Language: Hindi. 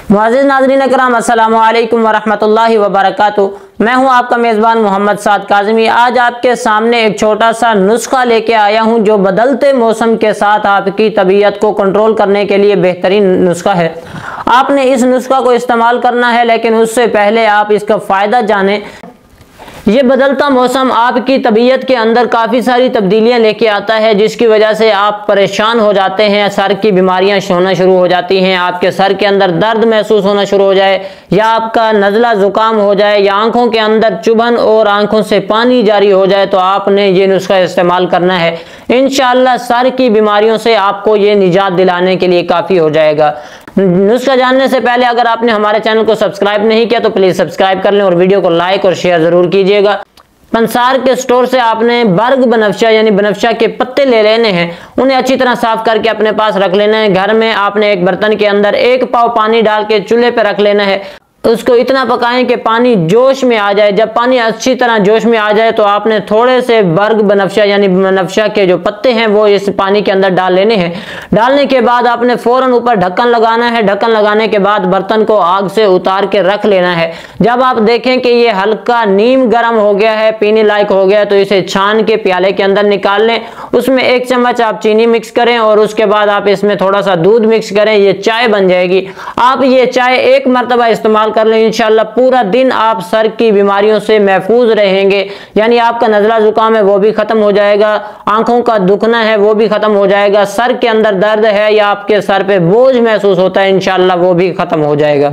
मुअज़्ज़िज़ नाज़रीन इकराम, अस्सलामु अलैकुम वरहमतुल्लाहि वबरकातुहू। मैं हूं आपका मेज़बान मोहम्मद साद काज़मी। आज आपके सामने एक छोटा सा नुस्खा लेके आया हूं जो बदलते मौसम के साथ आपकी तबीयत को कंट्रोल करने के लिए बेहतरीन नुस्खा है। आपने इस नुस्खा को इस्तेमाल करना है, लेकिन उससे पहले आप इसका फ़ायदा जानें। ये बदलता मौसम आपकी तबीयत के अंदर काफ़ी सारी तब्दीलियां लेके आता है, जिसकी वजह से आप परेशान हो जाते हैं। सर की बीमारियां होना शुरू हो जाती हैं, आपके सर के अंदर दर्द महसूस होना शुरू हो जाए, या आपका नज़ला ज़ुकाम हो जाए, या आंखों के अंदर चुभन और आंखों से पानी जारी हो जाए, तो आपने ये नुस्खा इस्तेमाल करना है। इंशाअल्लाह सर की बीमारियों से आपको ये निजात दिलाने के लिए काफ़ी हो जाएगा। नुस्खा जानने से पहले अगर आपने हमारे चैनल को सब्सक्राइब नहीं किया तो प्लीज़ सब्सक्राइब कर लें और वीडियो को लाइक और शेयर ज़रूर कीजिएगा। पंसार के स्टोर से आपने बर्ग बनफ्शा यानी बनफ्शा के पत्ते ले लेने हैं, उन्हें अच्छी तरह साफ करके अपने पास रख लेना है। घर में आपने एक बर्तन के अंदर 1 पाव पानी डाल के चूल्हे पर रख लेना है। उसको इतना पकाएं कि पानी जोश में आ जाए। जब पानी अच्छी तरह जोश में आ जाए तो आपने थोड़े से बर्ग बनफ्शा यानी बनफ्शा के जो पत्ते हैं वो इस पानी के अंदर डाल लेने हैं। डालने के बाद आपने फौरन ऊपर ढक्कन लगाना है। ढक्कन लगाने के बाद बर्तन को आग से उतार के रख लेना है। जब आप देखें कि ये हल्का नीम गर्म हो गया है, पीने लायक हो गया, तो इसे छान के प्याले के अंदर निकाल लें। उसमें 1 चम्मच आप चीनी मिक्स करें और उसके बाद आप इसमें थोड़ा सा दूध मिक्स करें। ये चाय बन जाएगी। आप ये चाय 1 मरतबा इस्तेमाल कर लें, इंशाअल्लाह पूरा दिन आप सर की बीमारियों से महफूज रहेंगे। यानी आपका नज़ला जुकाम है वो भी खत्म हो जाएगा, आंखों का दुखना है वो भी खत्म हो जाएगा, सर के अंदर दर्द है या आपके सर पे बोझ महसूस होता है, इंशाअल्लाह वो भी खत्म हो जाएगा।